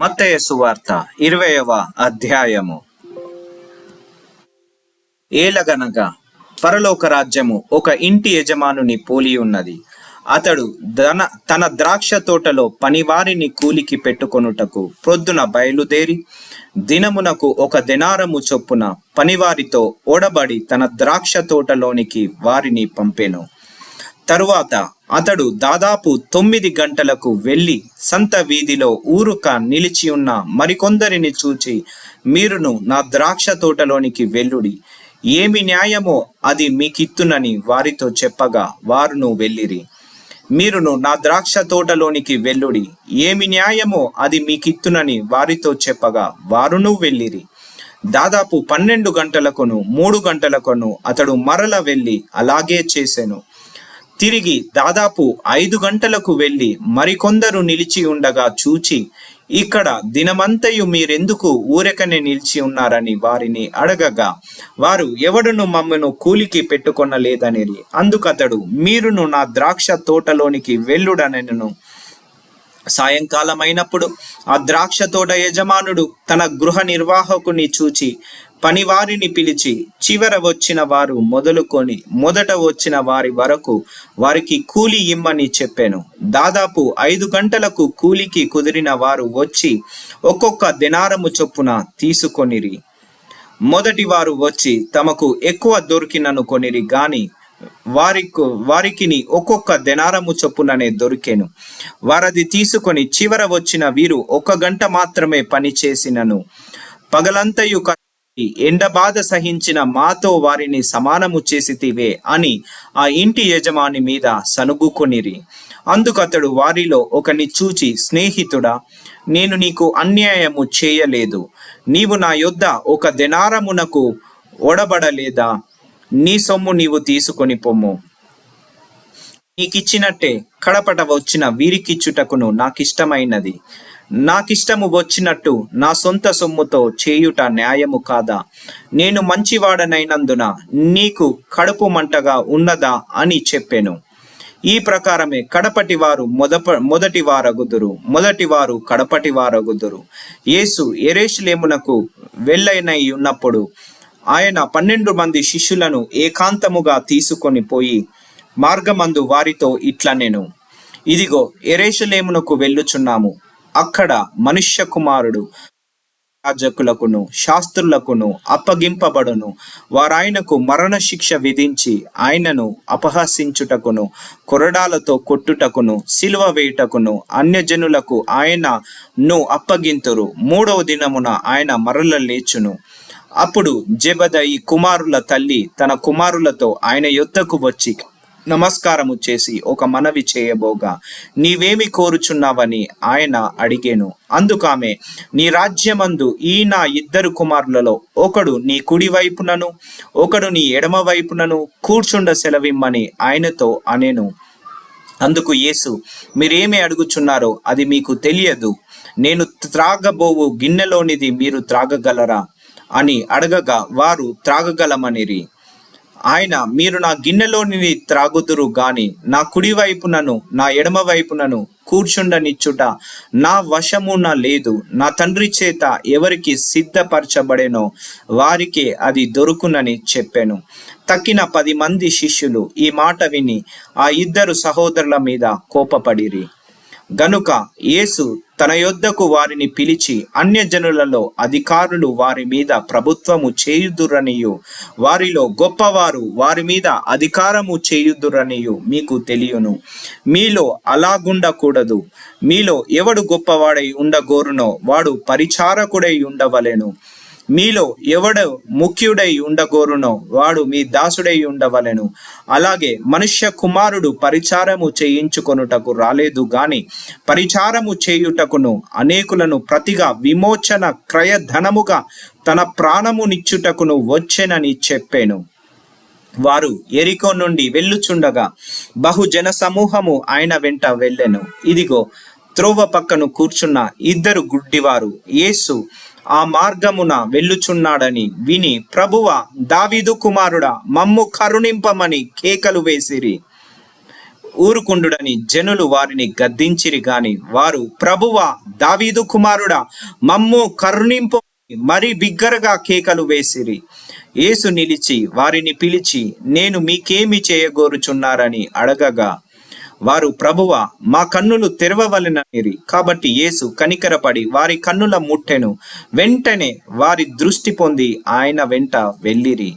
మత్తయి సువార్త 20వ అధ్యాయము. ఏలగనగా పరలోక రాజ్యము ఒక ఇంటి యజమానుని పోలి ఉన్నది. అతడు తన ద్రాక్ష తోటలో పనివారిని కూలికి పెట్టుకొనుటకు ప్రొద్దున బయలుదేరి దినమునకు 1 దెనారము చొప్పున పనివారితో ఓడబడి తన ద్రాక్ష తోటలోనికి వారిని పంపెను. తరువాత అతడు దాదాపు 9 గంటలకు వెళ్ళి సంత వీధిలో ఊరుక నిలిచి ఉన్న మరికొందరిని చూచి, మీరును నా ద్రాక్ష తోటలోనికి వెళ్ళుడి, ఏమి న్యాయమో అది మీకిత్తునని వారితో చెప్పగా వారును వెళ్ళిరి. మీరును నా ద్రాక్ష తోటలోనికి వెళ్ళుడి, ఏమి న్యాయమో అది మీకిత్తునని వారితో చెప్పగా వారును వెళ్ళిరి. దాదాపు 12 గంటలకును 3 గంటలకును అతడు మరల వెళ్ళి అలాగే చేసెను. తిరిగి దాదాపు 5 గంటలకు వెళ్ళి మరికొందరు నిలిచి ఉండగా చూచి, ఇక్కడ దినమంతయు మీరెందుకు ఊరకనే నిలిచి ఉన్నారని వారిని అడగగా వారు, ఎవడును మమ్మను కూలికి పెట్టుకొనలేదనిరి. అందుకతడు, మీరును నా ద్రాక్ష తోటలోనికి వెళ్ళుడనెను. సాయంకాలమైనప్పుడు ఆ ద్రాక్ష తోట యజమానుడు తన గృహ నిర్వాహకుని చూచి పనివారిని పిలిచి, చివర వచ్చిన వారు మొదలుకొని మొదట వచ్చిన వారి వరకు వారికి కూలి ఇమ్మని చెప్పాను. దాదాపు 5 గంటలకు కూలికి కుదిరిన వారు వచ్చి ఒక్కొక్క దెనారము చొప్పున తీసుకొనిరి. మొదటి వారు వచ్చి తమకు ఎక్కువ దొరికిననుకొనిరి గాని వారికి ఒక్కొక్క దెనారము చొప్పుననే దొరికెను. వారది తీసుకొని చివర వచ్చిన వీరు 1 గంట మాత్రమే పని చేసినను పగలంతయు ఎండబాధ సహించిన మాతో వారిని సమానము చేసితివే అని ఆ ఇంటి యజమాని మీద సనుగుకొనిరి. అందుకతడు వారిలో ఒకని చూచి, స్నేహితుడా, నేను నీకు అన్యాయము చేయలేదు. నీవు నా యొద్ద 1 దెనారమునకు ఒడబడలేదా? నీ సొమ్ము నీవు తీసుకొని పొమ్ము. నీకిచ్చినట్టే కడపట వచ్చిన వీరికిచ్చుటకును నాకిష్టమైనది. నాకిష్టము వచ్చినట్టు నా సొంత సొమ్ముతో చేయుట న్యాయము కాదా? నేను మంచివాడనైనందున నీకు కడుపు మంటగా ఉన్నదా అని చెప్పెను. ఈ ప్రకారమే కడపటి వారు మొదటి వారగుదురు, మొదటి వారు కడపటి వారగుదురు. యేసు యెరూషలేమునకు వెళ్ళనై ఉన్నప్పుడు ఆయన 12 మంది శిష్యులను ఏకాంతముగా తీసుకొని పోయి మార్గమందు వారితో ఇట్లనెను, ఇదిగో యెరూషలేమునకు వెళ్ళుచున్నాము. అక్కడ మనుష్య కుమారుడు యాజకులకును శాస్త్రులకును అప్పగింపబడును. వారాయనకు మరణ శిక్ష విధించి ఆయనను అపహసించుటకును, కొరడాలతో కొట్టుటకును, సిలువ వేయుటకును అన్యజనులకు ఆయనను అప్పగింతురు. 3వ దినమున ఆయన మరల లేచును. అప్పుడు జెబెదయి కుమారుల తల్లి తన కుమారులతో ఆయన యొద్దకు వచ్చి నమస్కారము చేసి ఒక మనవి చేయబోగా, నీవేమి కోరుచున్నావని ఆయన అడిగేను. అందుకామె, నీ రాజ్యమందు ఈ నా 2 కుమారులలో ఒకడు నీ కుడి వైపునను ఒకడు నీ ఎడమ వైపునను కూర్చుండ సెలవిమ్మని ఆయనతో అనెను. అందుకు యేసు, మీరేమి అడుగుచున్నారో అది మీకు తెలియదు. నేను త్రాగబోవు గిన్నెలోనిది మీరు త్రాగగలరా అని అడగగా వారు త్రాగగలమనిరి. ఆయన, మీరు నా గిన్నెలోని త్రాగుదురు గాని నా కుడి వైపునను నా ఎడమ వైపునను కూర్చుండనిచ్చుట నా వశమున లేదు. నా తండ్రి చేత ఎవరికి సిద్ధపరచబడేనో వారికే అది దొరుకునని చెప్పాను. తక్కిన 10 మంది శిష్యులు ఈ మాట విని ఆ 2 సహోదరుల మీద కోపపడిరి. గనుక యేసు తన యొద్దకు వారిని పిలిచి, అన్యజనులలో అధికారులు వారి మీద ప్రభుత్వము చేయుదురనియు వారిలో గొప్పవారు వారి మీద అధికారము చేయుదురనియు మీకు తెలియను. మీలో అలాగుండకూడదు. మీలో ఎవడు గొప్పవాడై ఉండగోరునో వాడు పరిచారకుడై ఉండవలెను. మీలో ఎవడు ముఖ్యుడై ఉండగోరునో వాడు మీ దాసుడై ఉండవలెను. అలాగే మనుష్య కుమారుడు పరిచారము చేయించుకొనుటకు రాలేదు గాని పరిచారము చేయుటకును అనేకులను ప్రతిగా విమోచన క్రయధనముగా తన ప్రాణమునిచ్చుటకును వచ్చెనని చెప్పాను. వారు యెరికో నుండి వెళ్ళుచుండగా బహుజన సమూహము ఆయన వెంట వెళ్ళెను. ఇదిగో, త్రోవ పక్కను కూర్చున్న 2 గుడ్డివారు యేసు ఆ మార్గమున వెళ్ళుచున్నాడని విని, ప్రభువా, దావీదు కుమారుడా, మమ్ము కరుణింపమని కేకలు వేసిరి. ఊరుకుండుడని జనులు వారిని గద్దించిరి గాని వారు, ప్రభువా, దావీదు కుమారుడా, మమ్ము కరుణింపు మరి బిగ్గరగా కేకలు వేసిరి. యేసు నిలిచి వారిని పిలిచి, నేను మీకేమి చేయగోరుచున్నారని అడగగా వారు, ప్రభువా, మా కన్నులు తెరవవలెననిరి. కాబట్టి యేసు కనికరపడి వారి కన్నుల ముట్టెను. వెంటనే వారి దృష్టి పొంది ఆయన వెంట వెళ్ళిరి.